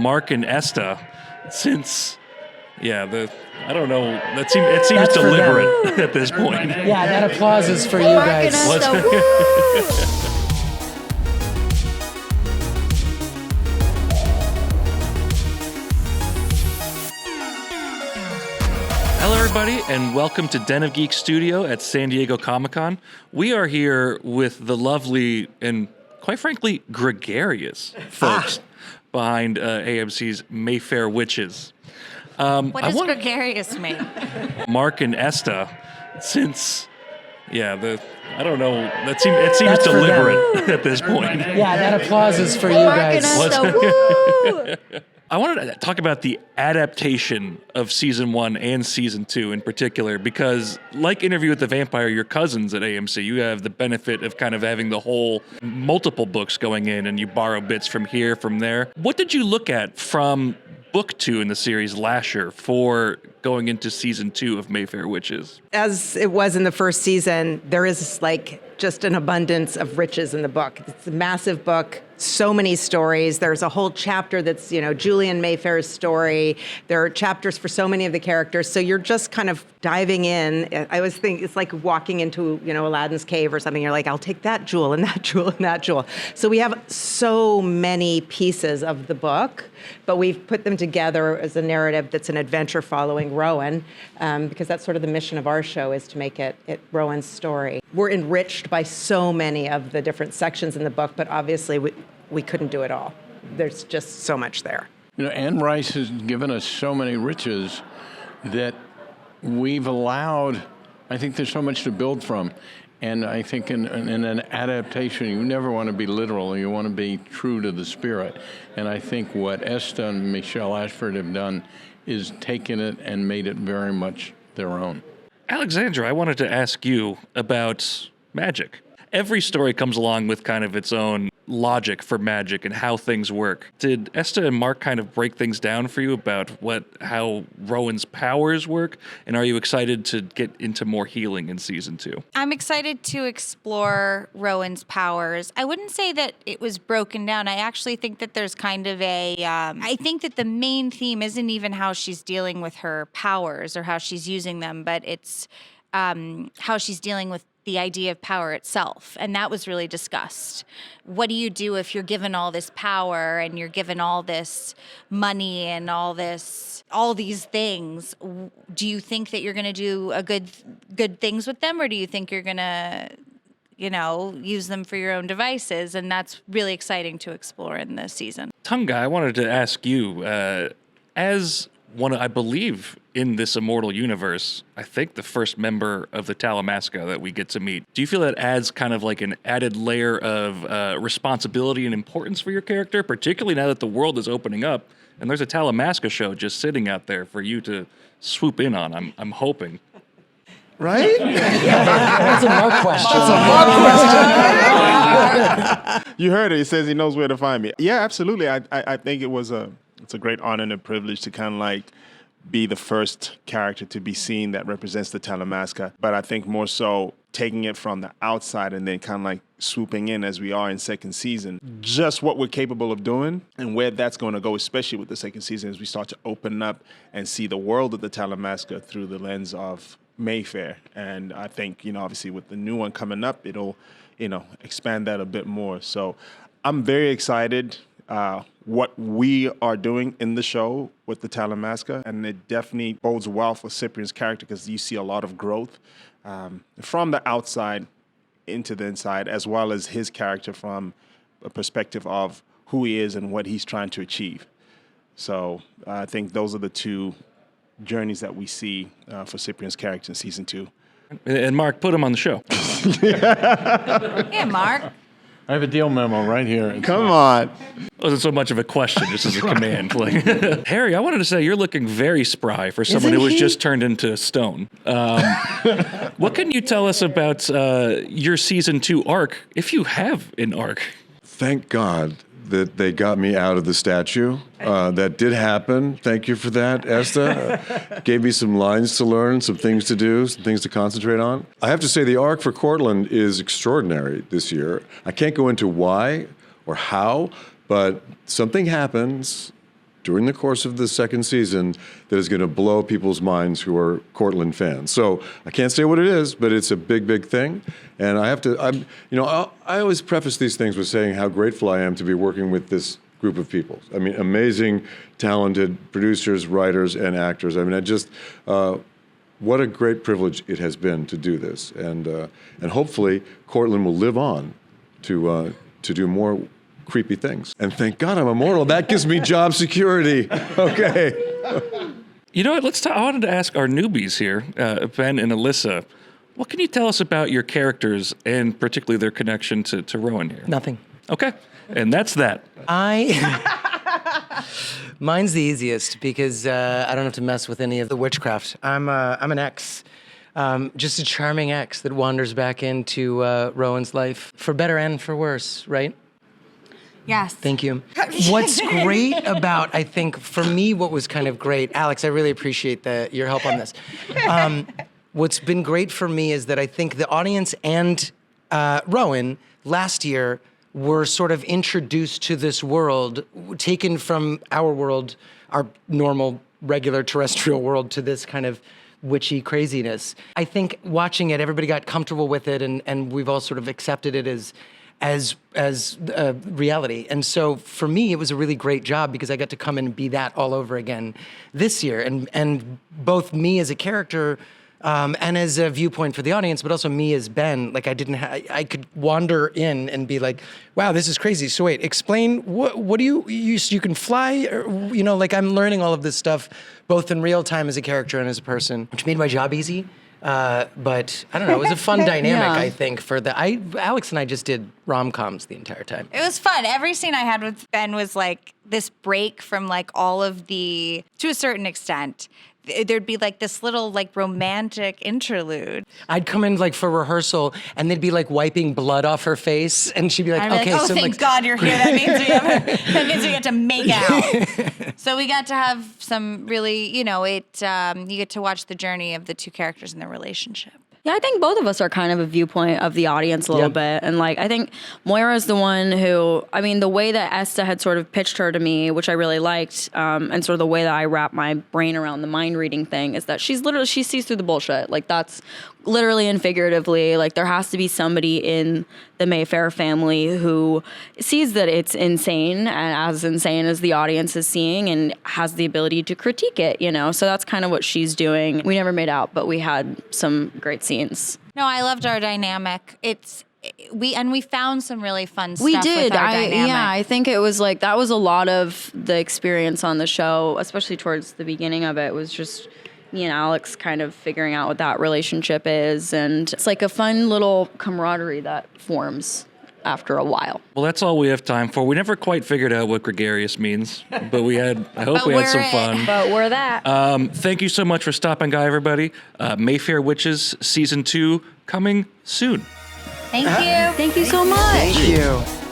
Mark and Esta, since I don't know, it seems deliberate at this point. Yeah, that applause is for you guys. Hello, everybody, and welcome to Den of Geek Studio at San Diego Comic-Con. We are here with the lovely and, quite frankly, gregarious folks behind AMC's Mayfair Witches. What does gregarious mean? Mark and Esta, since, I don't know, it seems deliberate at this point. Yeah, that applause is for you guys. I wanted to talk about the adaptation of Season 1 and Season 2 in particular, because like Interview with the Vampire, your cousins at AMC, you have the benefit of kind of having the whole multiple books going in, and you borrow bits from here, from there. What did you look at from Book 2 in the series, Lasher, for going into Season 2 of Mayfair Witches? As it was in the first season, there is just an abundance of riches in the book. It's a massive book, so many stories. There's a whole chapter that's, Julian Mayfair's story. There are chapters for so many of the characters. So you're just kind of diving in. I always think it's like walking into, Aladdin's cave or something. You're like, I'll take that jewel and that jewel and that jewel. So we have so many pieces of the book, but we've put them together as a narrative that's an adventure following Rowan, because that's sort of the mission of our show, is to make it Rowan's story. We're enriched by so many of the different sections in the book, but obviously we couldn't do it all. There's just so much there. Anne Rice has given us so many riches that we've allowed, I think there's so much to build from. And I think in an adaptation, you never want to be literal. You want to be true to the spirit. And I think what Esta and Michelle Ashford have done is taken it and made it very much their own. Alexandra, I wanted to ask you about magic. Every story comes along with kind of its own logic for magic and how things work. Did Esta and Mark kind of break things down for you about how Rowan's powers work? And are you excited to get into more healing in Season 2? I'm excited to explore Rowan's powers. I wouldn't say that it was broken down. I actually think that there's kind of I think that the main theme isn't even how she's dealing with her powers or how she's using them, but it's how she's dealing with the idea of power itself. And that was really discussed. What do you do if you're given all this power and you're given all this money and all these things? Do you think that you're going to do good things with them, or do you think you're going to, use them for your own devices? And that's really exciting to explore in this season. Tongayi, I wanted to ask you, as one, I believe, in this Immortal universe, I think the first member of the Talamasca that we get to meet. Do you feel that adds kind of like an added layer of responsibility and importance for your character, particularly now that the world is opening up and there's a Talamasca show just sitting out there for you to swoop in on? I'm hoping. Right? That's a Mark question. You heard it. He says he knows where to find me. Yeah, absolutely. I think it's a great honor and a privilege to kind of be the first character to be seen that represents the Talamasca. But I think more so taking it from the outside and then kind of swooping in as we are in second season. Just what we're capable of doing and where that's going to go, especially with the second season, as we start to open up and see the world of the Talamasca through the lens of Mayfair. And I think, obviously with the new one coming up, it'll, expand that a bit more. So I'm very excited what we are doing in the show with the Talamasca, and it definitely bodes well for Cyprian's character because you see a lot of growth from the outside into the inside, as well as his character from a perspective of who he is and what he's trying to achieve. So I think those are the two journeys that we see for Cyprian's character in Season 2. And Mark, put him on the show. Yeah, Mark. I have a deal memo right here. Come on. It wasn't so much of a question, just as a command. Harry, I wanted to say you're looking very spry for someone who was just turned into stone. What can you tell us about your Season 2 arc, if you have an arc? Thank God that they got me out of the statue. That did happen. Thank you for that, Esta. Gave me some lines to learn, some things to do, some things to concentrate on. I have to say the arc for Cortland is extraordinary this year. I can't go into why or how, but something happens during the course of the second season that is going to blow people's minds who are Cortland fans. So I can't say what it is, but it's a big, big thing. And I always preface these things with saying how grateful I am to be working with this group of people. I mean, amazing, talented producers, writers, and actors. I mean, what a great privilege it has been to do this. And hopefully Cortland will live on to do more creepy things. And thank God I'm immortal. That gives me job security. Okay. You know what? I wanted to ask our newbies here, Ben and Alyssa, what can you tell us about your characters and particularly their connection to Rowan here? Nothing. Okay. And that's that. Mine's the easiest because I don't have to mess with any of the witchcraft. I'm an ex. Just a charming ex that wanders back into Rowan's life, for better and for worse, right? Yes. Thank you. What's great about, I think, for me, what was kind of great, Alex, I really appreciate your help on this. What's been great for me is that I think the audience and Rowan last year were sort of introduced to this world, taken from our world, our normal, regular terrestrial world, to this kind of witchy craziness. I think watching it, everybody got comfortable with it, and we've all sort of accepted it as reality. And so for me, it was a really great job because I got to come and be that all over again this year. And both me as a character and as a viewpoint for the audience, but also me as Ben, like I could wander in and be like, wow, this is crazy. So wait, explain, what do you can fly? Or, like I'm learning all of this stuff, both in real time as a character and as a person, which made my job easy. But I don't know, it was a fun dynamic, I think, Alex and I just did rom-coms the entire time. It was fun. Every scene I had with Ben was like this break from like all of to a certain extent, there'd be like this little like romantic interlude. I'd come in like for rehearsal and they'd be like wiping blood off her face and she'd be like, okay, oh, so thank God you're here. That means we get to make out. So we got to have some really, you get to watch the journey of the two characters and their relationship. Yeah, I think both of us are kind of a viewpoint of the audience a little bit. And like, I think Moira is the one who, I mean, the way that Esta had sort of pitched her to me, which I really liked, and sort of the way that I wrap my brain around the mind reading thing is that she sees through the bullshit. Like that's literally and figuratively, like there has to be somebody in the Mayfair family who sees that it's insane and as insane as the audience is seeing and has the ability to critique it, So that's kind of what she's doing. We never made out, but we had some great scenes. No, I loved our dynamic. We found some really fun stuff. We did. With our dynamic. I think it was like that was a lot of the experience on the show, especially towards the beginning of it, was just me and Alex kind of figuring out what that relationship is. And it's like a fun little camaraderie that forms after a while. Well, that's all we have time for. We never quite figured out what gregarious means, but I hope we had some fun. But we're that. Thank you so much for stopping by, everybody. Mayfair Witches Season 2 coming soon. Thank you. Thank you so much. Thank you.